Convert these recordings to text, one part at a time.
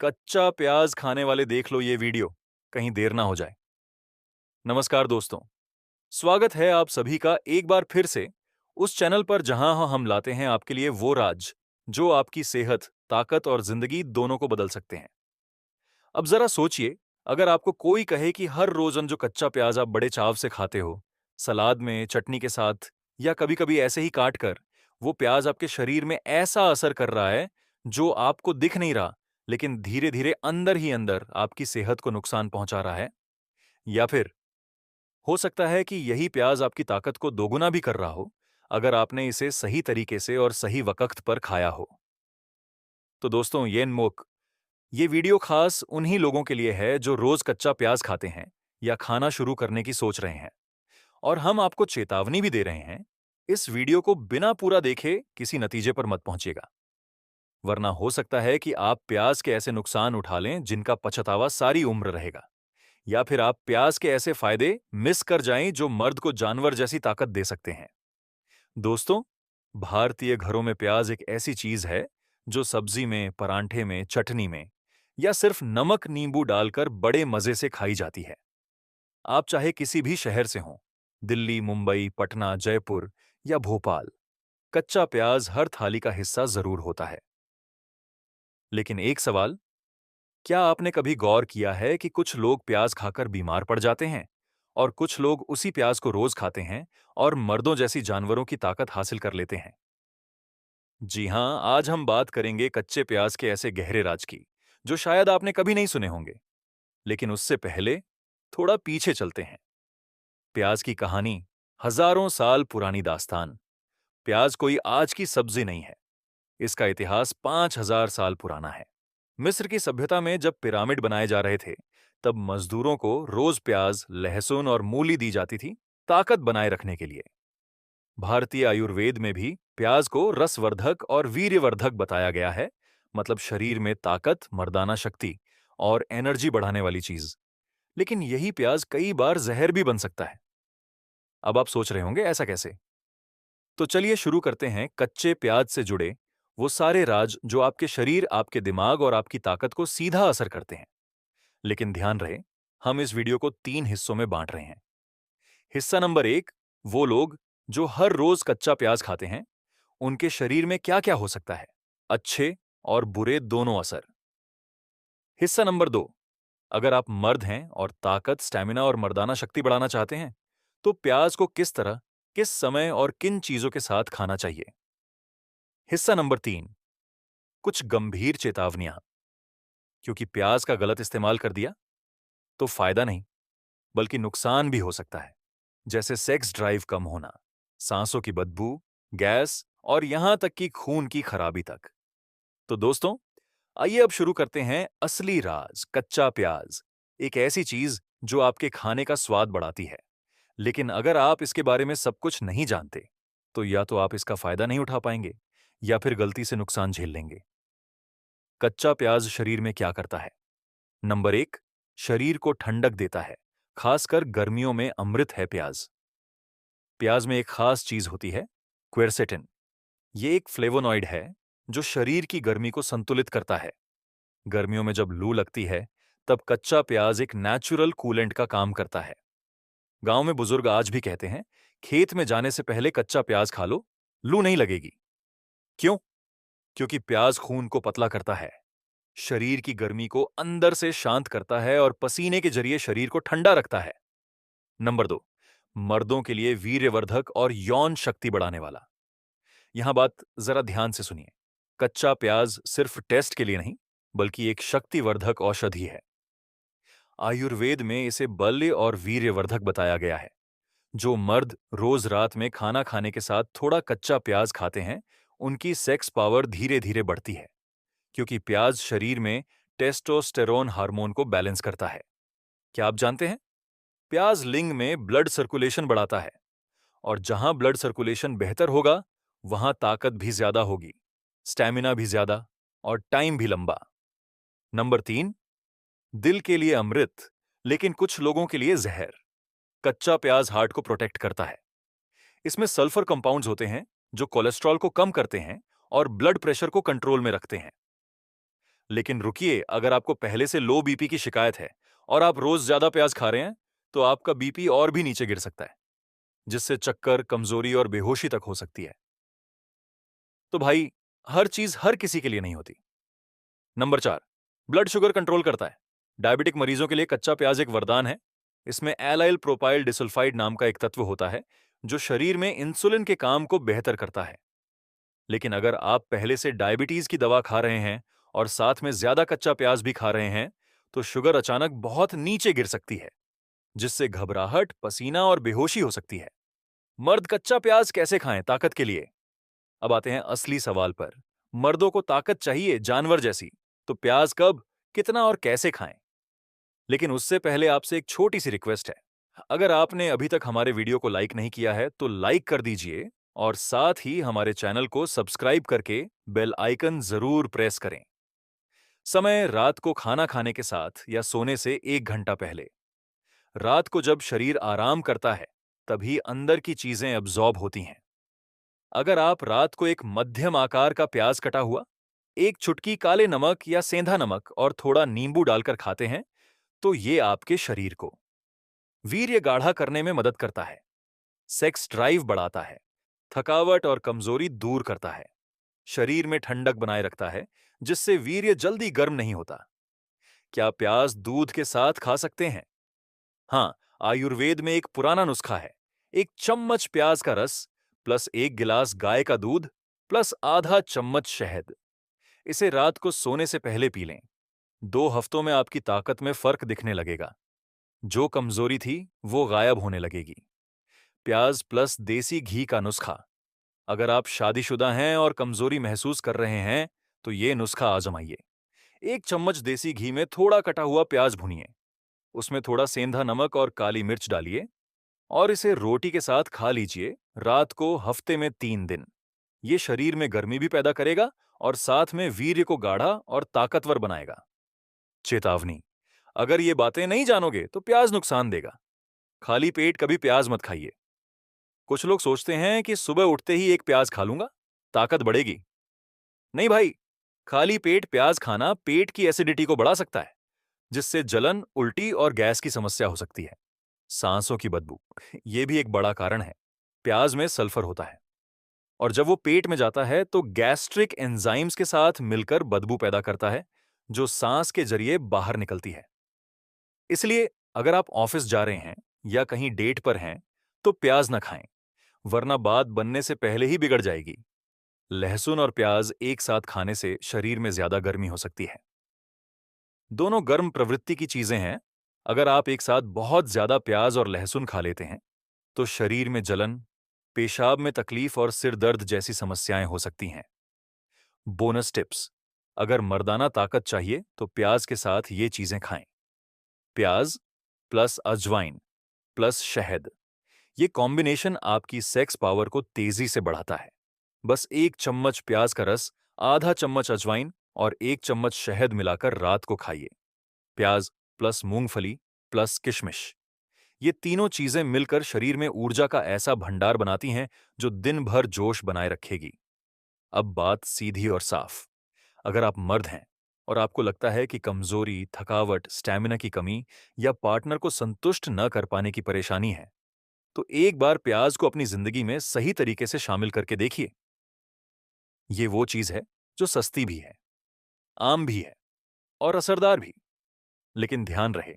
कच्चा प्याज खाने वाले देख लो ये वीडियो, कहीं देर ना हो जाए। नमस्कार दोस्तों, स्वागत है आप सभी का एक बार फिर से उस चैनल पर जहां हम लाते हैं आपके लिए वो राज जो आपकी सेहत, ताकत और जिंदगी दोनों को बदल सकते हैं। अब जरा सोचिए, अगर आपको कोई कहे कि हर रोजन जो कच्चा प्याज आप बड़े चाव से खाते हो, सलाद में, चटनी के साथ या कभी-कभी ऐसे ही काट कर, वो प्याज आपके शरीर में ऐसा असर कर रहा है जो आपको दिख नहीं रहा, लेकिन धीरे-धीरे अंदर ही अंदर आपकी सेहत को नुकसान पहुंचा रहा है। या फिर हो सकता है कि यही प्याज आपकी ताकत को दोगुना भी कर रहा हो, अगर आपने इसे सही तरीके से और सही वक्त पर खाया हो। तो दोस्तों, ये वीडियो खास उन्हीं लोगों के लिए है जो रोज कच्चा प्याज खाते हैं या खाना शुरू करने की सोच रहे हैं। और हम आपको चेतावनी भी दे रहे हैं, इस वीडियो को बिना पूरा देखे किसी नतीजे पर मत पहुंचिएगा, वरना हो सकता है कि आप प्याज के ऐसे नुकसान उठा लें जिनका पछतावा सारी उम्र रहेगा। या फिर आप प्याज के ऐसे फायदे मिस कर जाएं जो मर्द को जानवर जैसी ताकत दे सकते हैं। दोस्तों, भारतीय घरों में प्याज एक ऐसी चीज है जो सब्जी में, परांठे में, चटनी में या सिर्फ नमक नींबू डालकर बड़े मजे से खाई जाती है। आप चाहे किसी भी शहर से हों, दिल्ली, मुंबई, पटना, जयपुर या भोपाल, कच्चा प्याज हर थाली का हिस्सा जरूर होता है। लेकिन एक सवाल, क्या आपने कभी गौर किया है कि कुछ लोग प्याज खाकर बीमार पड़ जाते हैं और कुछ लोग उसी प्याज को रोज खाते हैं और मर्दों जैसी जानवरों की ताकत हासिल कर लेते हैं? जी हां, आज हम बात करेंगे कच्चे प्याज के ऐसे गहरे राज की, जो शायद आपने कभी नहीं सुने होंगे। लेकिन उससे पहले थोड़ा पीछे चलते हैं। प्याज की कहानी हजारों साल पुरानी दास्तान। प्याज कोई आज की सब्जी नहीं है। इसका इतिहास 5,000 साल पुराना है। मिस्र की सभ्यता में जब पिरामिड बनाए जा रहे थे, तब मजदूरों को रोज प्याज, लहसुन और मूली दी जाती थी, ताकत बनाए रखने के लिए। भारतीय आयुर्वेद में भी प्याज को रसवर्धक और वीर्यवर्धक बताया गया है, मतलब शरीर में ताकत, मर्दाना शक्ति और एनर्जी बढ़ाने वाली चीज। लेकिन यही प्याज कई बार जहर भी बन सकता है। अब आप सोच रहे होंगे, ऐसा कैसे? तो चलिए शुरू करते हैं कच्चे प्याज से जुड़े वो सारे राज जो आपके शरीर, आपके दिमाग और आपकी ताकत को सीधा असर करते हैं। लेकिन ध्यान रहे, हम इस वीडियो को 3 हिस्सों में बांट रहे हैं। हिस्सा नंबर 1, वो लोग जो हर रोज कच्चा प्याज खाते हैं, उनके शरीर में क्या-क्या हो सकता है, अच्छे और बुरे दोनों असर। हिस्सा नंबर 2, अगर आप मर्द हैं और ताकत, स्टैमिना और मर्दाना शक्ति बढ़ाना चाहते हैं, तो प्याज को किस तरह, किस समय और किन चीजों के साथ खाना चाहिए। हिस्सा नंबर 3, कुछ गंभीर चेतावनियां, क्योंकि प्याज का गलत इस्तेमाल कर दिया तो फायदा नहीं, बल्कि नुकसान भी हो सकता है, जैसे सेक्स ड्राइव कम होना, सांसों की बदबू, गैस और यहां तक कि खून की खराबी तक। तो दोस्तों, आइए अब शुरू करते हैं असली राज, कच्चा प्याज। एक ऐसी चीज जो आपके खाने का स्वाद बढ़ाती है, लेकिन अगर आप इसके बारे में सब कुछ नहीं जानते, तो या तो आप इसका फायदा नहीं उठा पाएंगे या फिर गलती से नुकसान झेल लेंगे। कच्चा प्याज शरीर में क्या करता है? नंबर 1, शरीर को ठंडक देता है, खासकर गर्मियों में अमृत है प्याज। प्याज में एक खास चीज होती है, क्वेरसेटिन। ये एक फ्लेवोनॉइड है जो शरीर की गर्मी को संतुलित करता है। गर्मियों में जब लू लगती है, तब कच्चा प्याज एक नेचुरल कूलेंट का काम करता है। गांव में बुजुर्ग आज भी कहते हैं, खेत में जाने से पहले कच्चा प्याज खा लो, लू नहीं लगेगी। क्यों? क्योंकि प्याज खून को पतला करता है, शरीर की गर्मी को अंदर से शांत करता है और पसीने के जरिए शरीर को ठंडा रखता है। नंबर 2, मर्दों के लिए वीर्यवर्धक और यौन शक्ति बढ़ाने वाला। यहां बात जरा ध्यान से सुनिए। कच्चा प्याज सिर्फ टेस्ट के लिए नहीं, बल्कि एक शक्तिवर्धक औषधि है। आयुर्वेद में इसे बल्य और वीर्यवर्धक बताया गया है। जो मर्द रोज रात में खाना खाने के साथ थोड़ा कच्चा प्याज खाते हैं, उनकी सेक्स पावर धीरे धीरे बढ़ती है, क्योंकि प्याज शरीर में टेस्टोस्टेरोन हार्मोन को बैलेंस करता है। क्या आप जानते हैं, प्याज लिंग में ब्लड सर्कुलेशन बढ़ाता है, और जहां ब्लड सर्कुलेशन बेहतर होगा, वहां ताकत भी ज्यादा होगी, स्टैमिना भी ज्यादा और टाइम भी लंबा। नंबर 3, दिल के लिए अमृत, लेकिन कुछ लोगों के लिए जहर। कच्चा प्याज हार्ट को प्रोटेक्ट करता है। इसमें सल्फर कंपाउंड्स होते हैं जो कोलेस्ट्रॉल को कम करते हैं और ब्लड प्रेशर को कंट्रोल में रखते हैं। लेकिन रुकिए, अगर आपको पहले से लो बीपी की शिकायत है और आप रोज ज्यादा प्याज खा रहे हैं, तो आपका बीपी और भी नीचे गिर सकता है, जिससे चक्कर, कमजोरी और बेहोशी तक हो सकती है। तो भाई, हर चीज हर किसी के लिए नहीं होती। नंबर 4, ब्लड शुगर कंट्रोल करता है। डायबिटिक मरीजों के लिए कच्चा प्याज एक वरदान है। इसमें एलाइल प्रोपाइल डिसल्फाइड नाम का एक तत्व होता है, जो शरीर में इंसुलिन के काम को बेहतर करता है। लेकिन अगर आप पहले से डायबिटीज की दवा खा रहे हैं और साथ में ज्यादा कच्चा प्याज भी खा रहे हैं, तो शुगर अचानक बहुत नीचे गिर सकती है, जिससे घबराहट, पसीना और बेहोशी हो सकती है। मर्द कच्चा प्याज कैसे खाएं ताकत के लिए? अब आते हैं असली सवाल पर। मर्दों को ताकत चाहिए जानवर जैसी, तो प्याज कब, कितना और कैसे खाएं? लेकिन उससे पहले आपसे एक छोटी सी रिक्वेस्ट है। अगर आपने अभी तक हमारे वीडियो को लाइक नहीं किया है, तो लाइक कर दीजिए और साथ ही हमारे चैनल को सब्सक्राइब करके बेल आइकन जरूर प्रेस करें। समय रात को खाना खाने के साथ या सोने से 1 घंटा पहले। रात को जब शरीर आराम करता है, तभी अंदर की चीजें अब्जॉर्ब होती हैं। अगर आप रात को एक मध्यम आकार का प्याज कटा हुआ, एक चुटकी काले नमक या सेंधा नमक और थोड़ा नींबू डालकर खाते हैं, तो ये आपके शरीर को वीर्य गाढ़ा करने में मदद करता है, सेक्स ड्राइव बढ़ाता है, थकावट और कमजोरी दूर करता है, शरीर में ठंडक बनाए रखता है, जिससे वीर्य जल्दी गर्म नहीं होता। क्या प्याज दूध के साथ खा सकते हैं? हाँ, आयुर्वेद में एक पुराना नुस्खा है। 1 चम्मच प्याज का रस प्लस 1 गिलास गाय का दूध प्लस आधा चम्मच शहद। इसे रात को सोने से पहले पी लें। 2 हफ्तों में आपकी ताकत में फर्क दिखने लगेगा। जो कमजोरी थी, वो गायब होने लगेगी। प्याज प्लस देसी घी का नुस्खा। अगर आप शादीशुदा हैं और कमजोरी महसूस कर रहे हैं, तो ये नुस्खा आजमाइए। 1 चम्मच देसी घी में थोड़ा कटा हुआ प्याज भूनिए, उसमें थोड़ा सेंधा नमक और काली मिर्च डालिए और इसे रोटी के साथ खा लीजिए रात को, हफ्ते में 3 दिन। ये शरीर में गर्मी भी पैदा करेगा और साथ में वीर्य को गाढ़ा और ताकतवर बनाएगा। चेतावनी, अगर ये बातें नहीं जानोगे तो प्याज नुकसान देगा। खाली पेट कभी प्याज मत खाइए। कुछ लोग सोचते हैं कि सुबह उठते ही एक प्याज खा लूंगा, ताकत बढ़ेगी। नहीं भाई, खाली पेट प्याज खाना पेट की एसिडिटी को बढ़ा सकता है, जिससे जलन, उल्टी और गैस की समस्या हो सकती है। सांसों की बदबू, ये भी एक बड़ा कारण है। प्याज में सल्फर होता है और जब वो पेट में जाता है तो गैस्ट्रिक एंजाइम्स के साथ मिलकर बदबू पैदा करता है, जो सांस के जरिए बाहर निकलती है। इसलिए अगर आप ऑफिस जा रहे हैं या कहीं डेट पर हैं, तो प्याज न खाएं, वरना बात बनने से पहले ही बिगड़ जाएगी। लहसुन और प्याज एक साथ खाने से शरीर में ज्यादा गर्मी हो सकती है। दोनों गर्म प्रवृत्ति की चीजें हैं। अगर आप एक साथ बहुत ज्यादा प्याज और लहसुन खा लेते हैं, तो शरीर में जलन, पेशाब में तकलीफ और सिर दर्द जैसी समस्याएं हो सकती हैं। बोनस टिप्स, अगर मर्दाना ताकत चाहिए तो प्याज के साथ ये चीजें खाएं। प्याज प्लस अजवाइन प्लस शहद। ये कॉम्बिनेशन आपकी सेक्स पावर को तेजी से बढ़ाता है। बस 1 चम्मच प्याज का रस, आधा चम्मच अजवाइन और 1 चम्मच शहद मिलाकर रात को खाइए। प्याज प्लस मूंगफली प्लस किशमिश, ये तीनों चीजें मिलकर शरीर में ऊर्जा का ऐसा भंडार बनाती हैं, जो दिन भर जोश बनाए रखेगी। अब बात सीधी और साफ। अगर आप मर्द हैं और आपको लगता है कि कमजोरी, थकावट, स्टैमिना की कमी या पार्टनर को संतुष्ट न कर पाने की परेशानी है, तो एक बार प्याज को अपनी जिंदगी में सही तरीके से शामिल करके देखिए। ये वो चीज है जो सस्ती भी है, आम भी है और असरदार भी। लेकिन ध्यान रहे,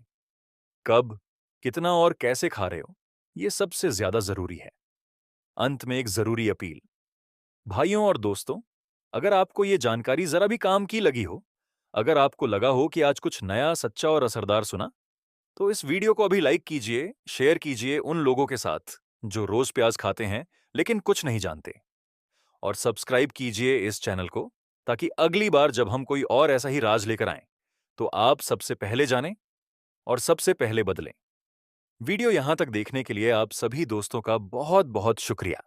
कब, कितना और कैसे खा रहे हो, ये सबसे ज्यादा जरूरी है। अंत में एक जरूरी अपील, भाइयों और दोस्तों, अगर आपको ये जानकारी जरा भी काम की लगी हो, अगर आपको लगा हो कि आज कुछ नया, सच्चा और असरदार सुना, तो इस वीडियो को अभी लाइक कीजिए, शेयर कीजिए उन लोगों के साथ जो रोज प्याज खाते हैं लेकिन कुछ नहीं जानते, और सब्सक्राइब कीजिए इस चैनल को, ताकि अगली बार जब हम कोई और ऐसा ही राज लेकर आएं, तो आप सबसे पहले जानें और सबसे पहले बदलें। वीडियो यहां तक देखने के लिए आप सभी दोस्तों का बहुत बहुत शुक्रिया।